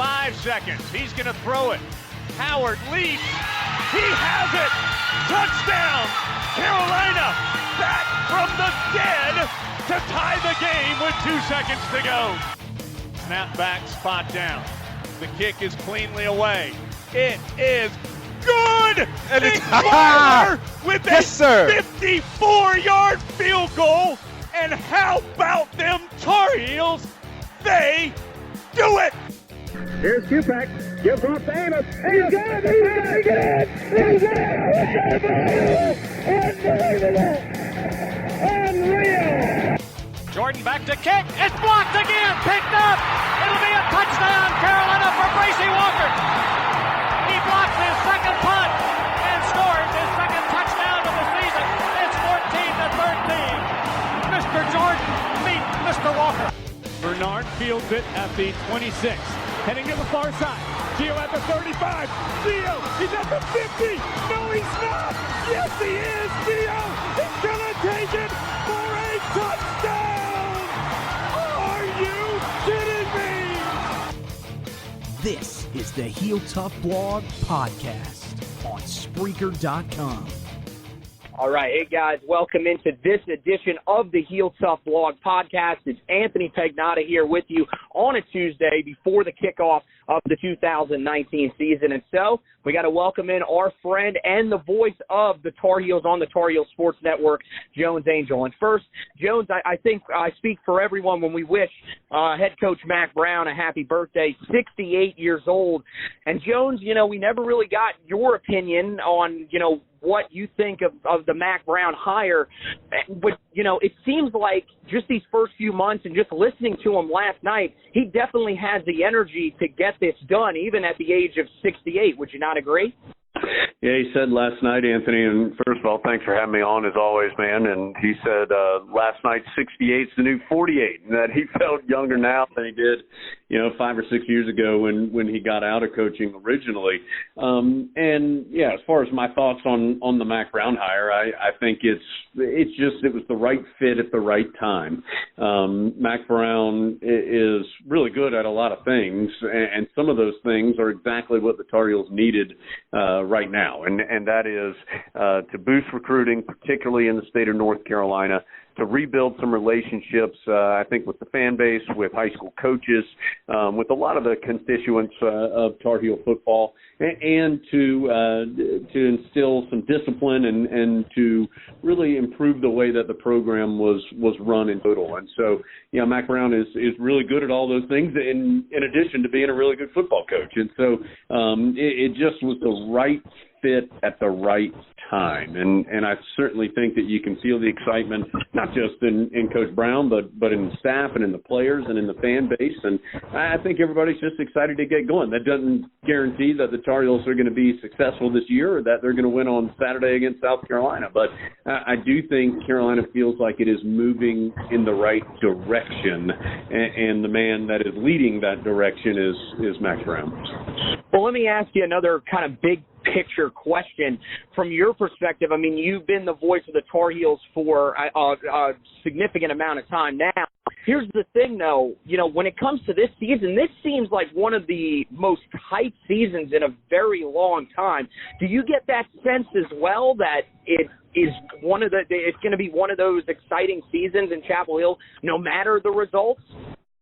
5 seconds. He's going to throw it. Howard leaps. He has it. Touchdown. Carolina back from the dead to tie the game with 2 seconds to go. Snap back, spot down. The kick is cleanly away. It is good. And Nick Weiler with a yes, sir. 54-yard field goal. And how about them Tar Heels? They do it. Here's Kupak. Gives off to Amos. He's got it. He's Unbelievable. Unreal. Jordan back to kick. It's blocked again. Picked up. It'll be a touchdown, Carolina, for Bracy Walker. He blocks his second punt and scores his second touchdown of the season. It's 14-13. Mr. Jordan meet Mr. Walker. Bernard fields it at the 26. Heading to the far side. Gio at the 35. Gio, he's at the 50. No, he's not. Yes, he is. Gio is going to take it for a touchdown. Are you kidding me? This is the Heel Tough Blog Podcast on Spreaker.com. All right, hey guys, welcome into this edition of the Heel Tough Blog Podcast. It's Anthony Pagnotta here with you on a Tuesday before the kickoff of the 2019 season. And so we got to welcome in our friend and the voice of the Tar Heels on the Tar Heels Sports Network, Jones Angell. And first, Jones, I think I speak for everyone when we wish head coach Mack Brown a happy birthday, 68 years old. And Jones, you know, we never really got your opinion on, you know, what you think of the Mack Brown hire. But, you know, it seems like just these first few months and just listening to him last night, he definitely has the energy to get this done, even at the age of 68. Would you not agree? Yeah, he said last night, Anthony, and first of all, thanks for having me on as always, man. And he said last night 68's the new 48, and that he felt younger now than he did, you know, 5 or 6 years ago when he got out of coaching originally. And yeah, as far as my thoughts on the Mack Brown hire, I think it was the right fit at the right time. Mack Brown is really good at a lot of things, and some of those things are exactly what the Tar Heels needed right now, and that is to boost recruiting, particularly in the state of North Carolina, to rebuild some relationships, I think, with the fan base, with high school coaches, with a lot of the constituents of Tar Heel football, and to instill some discipline and to really improve the way that the program was run in total. And so, you know, Mack Brown is really good at all those things, in addition to being a really good football coach. And so it just was the right fit at the right time. And I certainly think that you can feel the excitement, not just in Coach Brown, but in the staff and in the players and in the fan base. And I think everybody's just excited to get going. That doesn't guarantee that the Tar Heels are going to be successful this year or that they're going to win on Saturday against South Carolina. But I do think Carolina feels like it is moving in the right direction. And the man that is leading that direction is Mack Brown. Well, let me ask you another kind of big picture question from your perspective. I mean, you've been the voice of the Tar Heels for a significant amount of time now. Here's the thing, though. You know, when it comes to this season, this seems like one of the most hyped seasons in a very long time. Do you get that sense as well that it's going to be one of those exciting seasons in Chapel Hill, no matter the results?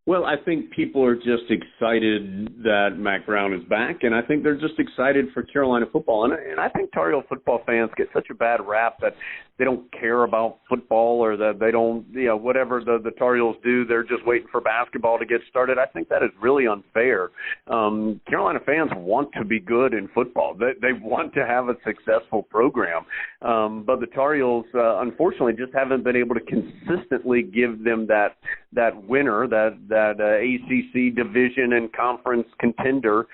Well, I think people are just excited that Mack Brown is back, and I think they're just excited for Carolina football. And I think Tar Heel football fans get such a bad rap that they don't care about football or that they don't, you know, whatever the Tar Heels do, they're just waiting for basketball to get started. I think that is really unfair. Carolina fans want to be good in football. They want to have a successful program. But the Tar Heels, unfortunately, just haven't been able to consistently give them that winner, that ACC division and conference contender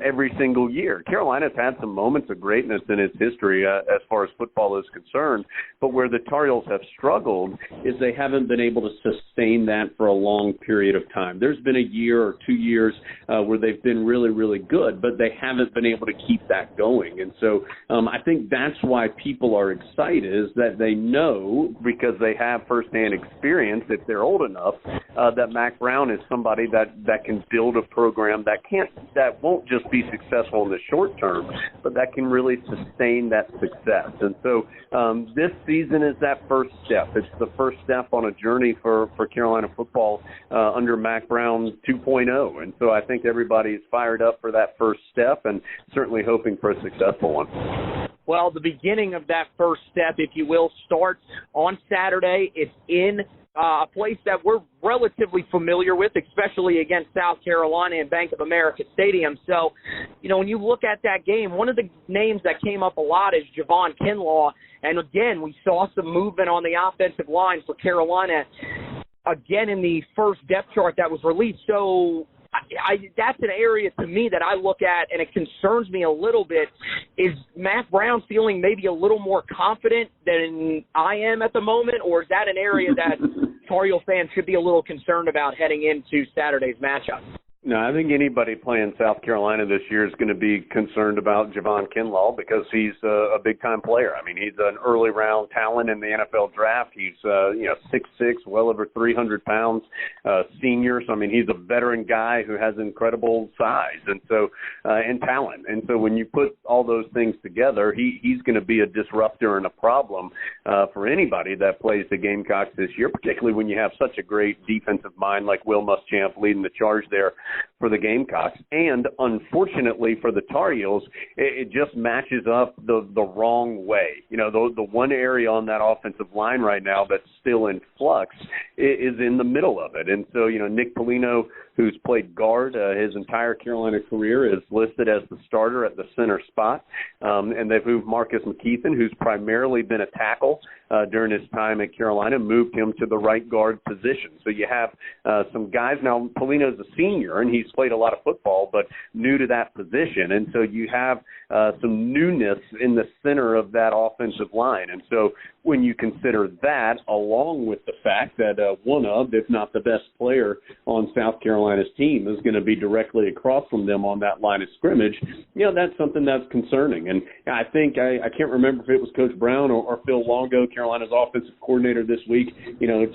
every single year. Carolina's had some moments of greatness in its history as far as football is concerned, But where the Tar Heels have struggled is they haven't been able to sustain that for a long period of time. There's been a year or 2 years where they've been really, really good, but they haven't been able to keep that going. And so I think that's why people are excited, is that they know, because they have firsthand experience, if they're old enough, that Mac Brown is somebody that can build a program that won't just be successful in the short term, but that can really sustain that success. And so this season is that first step. It's the first step on a journey for Carolina football under Mac Brown 2.0. And so I think everybody's fired up for that first step and certainly hoping for a successful one. Well, the beginning of that first step, if you will, starts on Saturday. It's in a place that we're relatively familiar with, especially against South Carolina in Bank of America Stadium. So, when you look at that game, one of the names that came up a lot is Javon Kinlaw. And again, we saw some movement on the offensive line for Carolina, again, in the first depth chart that was released. So that's an area to me that I look at, and it concerns me a little bit. Is Mac Brown feeling maybe a little more confident than I am at the moment, or is that an area that Tar Heel fans should be a little concerned about heading into Saturday's matchup? No, I think anybody playing South Carolina this year is going to be concerned about Javon Kinlaw because he's a big-time player. I mean, he's an early-round talent in the NFL draft. He's, 6'6", well over 300 pounds, senior. So, I mean, he's a veteran guy who has incredible size and talent. And so when you put all those things together, he's going to be a disruptor and a problem for anybody that plays the Gamecocks this year, particularly when you have such a great defensive mind like Will Muschamp leading the charge there for the Gamecocks. And unfortunately for the Tar Heels, it just matches up the wrong way. The one area on that offensive line right now that's still in flux is in the middle of it. And so, Nick Polino, who's played guard his entire Carolina career, is listed as the starter at the center spot. And they've moved Marcus McKeithen, who's primarily been a tackle during his time at Carolina, moved him to the right guard position. So you have some guys. Now, Polino's a senior, and he's played a lot of football, but new to that position. And so you have some newness in the center of that offensive line. And so when you consider that, along with the fact that one of, if not the best player on South Carolina's team is going to be directly across from them on that line of scrimmage, that's something that's concerning. And I think, I can't remember if it was Coach Brown or Phil Longo, Carolina's offensive coordinator this week,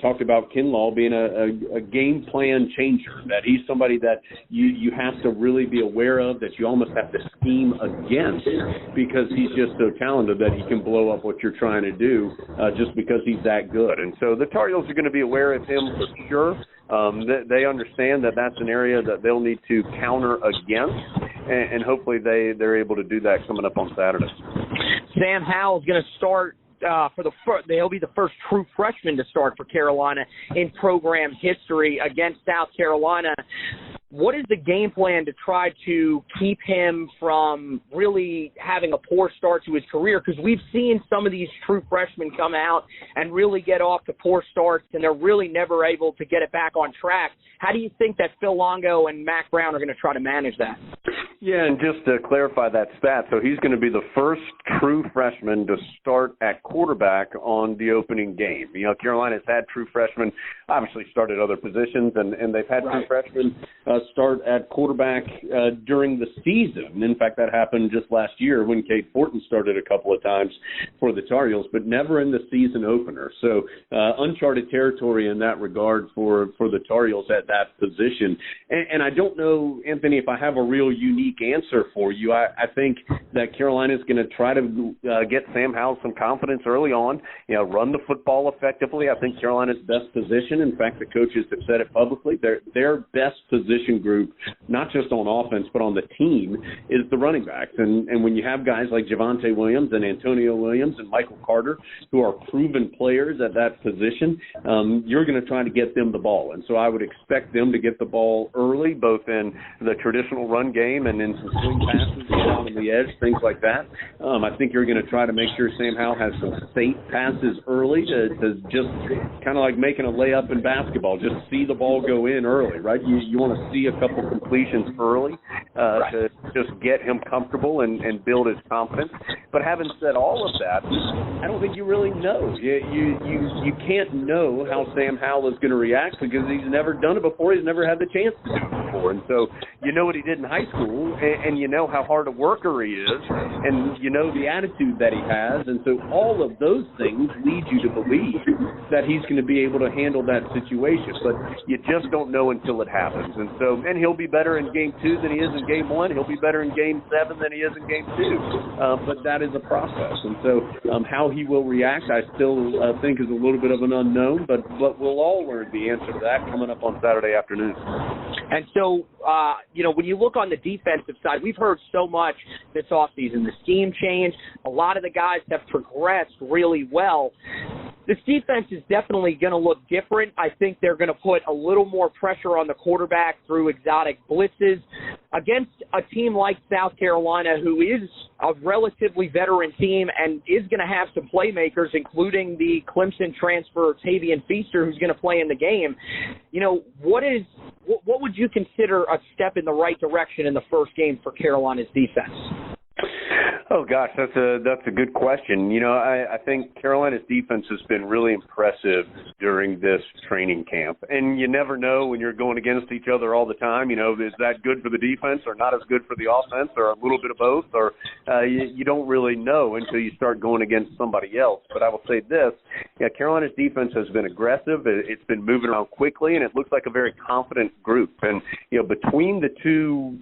talked about Kinlaw being a game plan changer, that he's somebody that you have to really be aware of, that you almost have to scheme against, because he's just so talented that he can blow up what you're trying to do just because he's that good. And so the Tar Heels are going to be aware of him for sure. They understand that that's an area that they'll need to counter against, and hopefully they're able to do that coming up on Saturday. Sam Howell is going to start they'll be the first true freshman to start for Carolina in program history against South Carolina. What is the game plan to try to keep him from really having a poor start to his career? Because we've seen some of these true freshmen come out and really get off to poor starts, and they're really never able to get it back on track. How do you think that Phil Longo and Mac Brown are going to try to manage that? Yeah, and just to clarify that stat, so he's going to be the first true freshman to start at quarterback on the opening game. Carolina's had true freshmen, obviously started other positions, and they've had true freshmen start at quarterback during the season. In fact, that happened just last year when Cade Fortin started a couple of times for the Tar Heels, but never in the season opener. So uncharted territory in that regard for the Tar Heels at that position. And I don't know, Anthony, if I have a real unique answer for you. I think that Carolina's going to try to get Sam Howell some confidence early on, run the football effectively. I think Carolina's best position, in fact, the coaches have said it publicly, their best position group, not just on offense, but on the team, is the running backs. And when you have guys like Javonte Williams and Antonio Williams and Michael Carter, who are proven players at that position, you're going to try to get them the ball. And so I would expect them to get the ball early, both in the traditional run game and and in some swing passes, get out on the edge, things like that. I think you're going to try to make sure Sam Howell has some safe passes early to just kind of like making a layup in basketball, just see the ball go in early, right? You want to see a couple completions early to just get him comfortable and build his confidence. But having said all of that, I don't think you really know. You can't know how Sam Howell is going to react because he's never done it before. He's never had the chance to do it before. And so you know what he did in high school, and you know how hard a worker he is, and you know the attitude that he has. And so all of those things lead you to believe that he's going to be able to handle that situation. But you just don't know until it happens. And he'll be better in Game 2 than he is in Game 1. He'll be better in Game 7 than he is in Game 2. But that is a process. And so how he will react, I still think is a little bit of an unknown, but we'll all learn the answer to that coming up on Saturday afternoon. And so, when you look on the defensive side, we've heard so much this offseason. The scheme change, a lot of the guys have progressed really well. This defense is definitely going to look different. I think they're going to put a little more pressure on the quarterback through exotic blitzes against a team like South Carolina, who is a relatively veteran team and is going to have some playmakers, including the Clemson transfer Tavian Feaster, who's going to play in the game. What would you consider a step in the right direction in the first game for Carolina's defense? Oh, gosh, that's a good question. I think Carolina's defense has been really impressive during this training camp. And you never know when you're going against each other all the time. Is that good for the defense or not as good for the offense or a little bit of both? Or you don't really know until you start going against somebody else. But I will say this. Carolina's defense has been aggressive. It's been moving around quickly, and it looks like a very confident group. And, between the two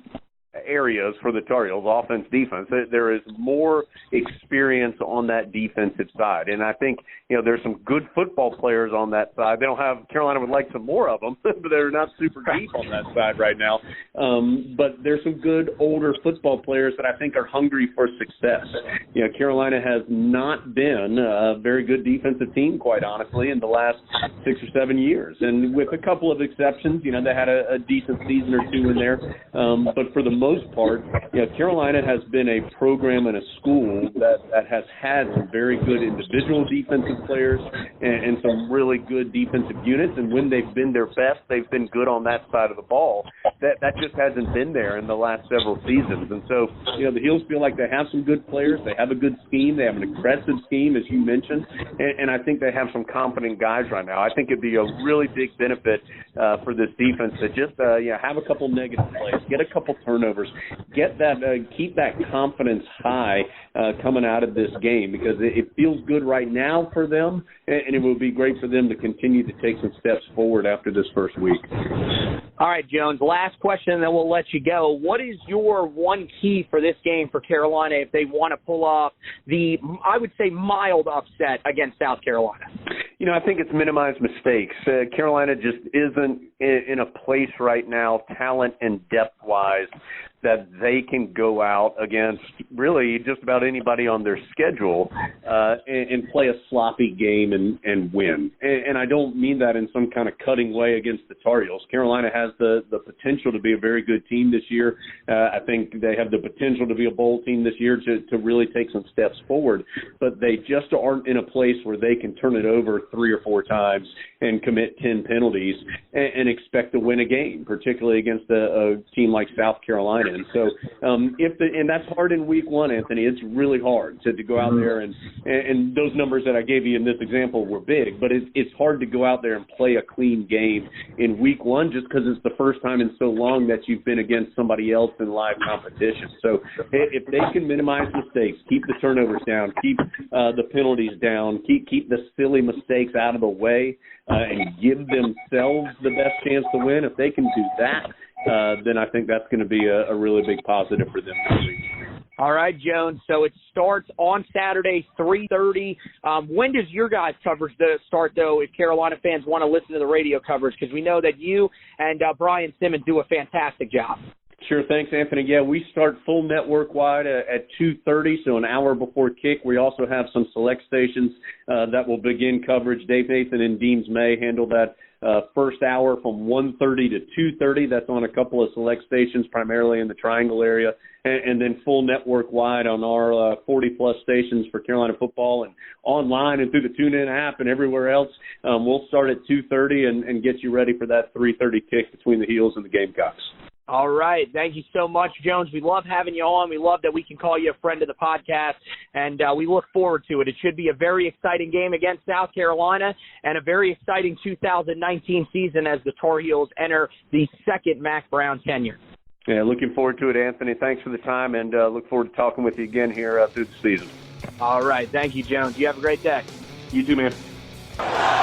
areas for the Tar Heels, offense, defense, there is more experience on that defensive side. And I think, there's some good football players on that side. They don't have, Carolina would like some more of them, but they're not super deep on that side right now. But there's some good older football players that I think are hungry for success. Carolina has not been a very good defensive team, quite honestly, in the last 6 or 7 years. And with a couple of exceptions, they had a decent season or two in there. But for the most part, Carolina has been a program and a school that has had some very good individual defensive players and some really good defensive units. And when they've been their best, they've been good on that side of the ball. That just hasn't been there in the last several seasons. And so, the Heels feel like they have some good players. They have a good scheme. They have an aggressive scheme, as you mentioned. And I think they have some competent guys right now. I think it'd be a really big benefit for this defense to just have a couple negative plays, get a couple turnovers, get that, keep that confidence high coming out of this game, because it feels good right now for them, and it will be great for them to continue to take some steps forward after this first week. All right, Jones, last question, and then we'll let you go. What is your one key for this game for Carolina if they want to pull off the, I would say, mild upset against South Carolina? I think it's minimize mistakes. Carolina just isn't in a place right now, talent and depth-wise, that they can go out against really just about anybody on their schedule and play a sloppy game and win. And I don't mean that in some kind of cutting way against the Tar Heels. Carolina has the potential to be a very good team this year. I think they have the potential to be a bowl team this year to really take some steps forward. But they just aren't in a place where they can turn it over 3 or 4 times and commit 10 penalties and expect to win a game, particularly against a team like South Carolina. And so and that's hard in week 1, Anthony. It's really hard to go out there and those numbers that I gave you in this example were big, but it's hard to go out there and play a clean game in week 1 just because it's the first time in so long that you've been against somebody else in live competition. So if they can minimize mistakes, keep the turnovers down, keep the penalties down, keep the silly mistakes out of the way, and give themselves the best chance to win, if they can do that, then I think that's going to be a really big positive for them this week. All right, Jones. So it starts on Saturday, 3:30. When does your guys' coverage start, though, if Carolina fans want to listen to the radio coverage? Because we know that you and Brian Simmons do a fantastic job. Sure, thanks, Anthony. Yeah, we start full network-wide at 2:30, so an hour before kick. We also have some select stations that will begin coverage. Dave Nathan and Deems May handle that first hour from 1:30 to 2:30. That's on a couple of select stations, primarily in the Triangle area, and then full network-wide on our 40-plus stations for Carolina football and online and through the TuneIn app and everywhere else. We'll start at 2:30 and get you ready for that 3:30 kick between the Heels and the Gamecocks. All right. Thank you so much, Jones. We love having you on. We love that we can call you a friend of the podcast, and we look forward to it. It should be a very exciting game against South Carolina and a very exciting 2019 season as the Tar Heels enter the second Mack Brown tenure. Yeah, looking forward to it, Anthony. Thanks for the time, and look forward to talking with you again here through the season. All right. Thank you, Jones. You have a great day. You too, man.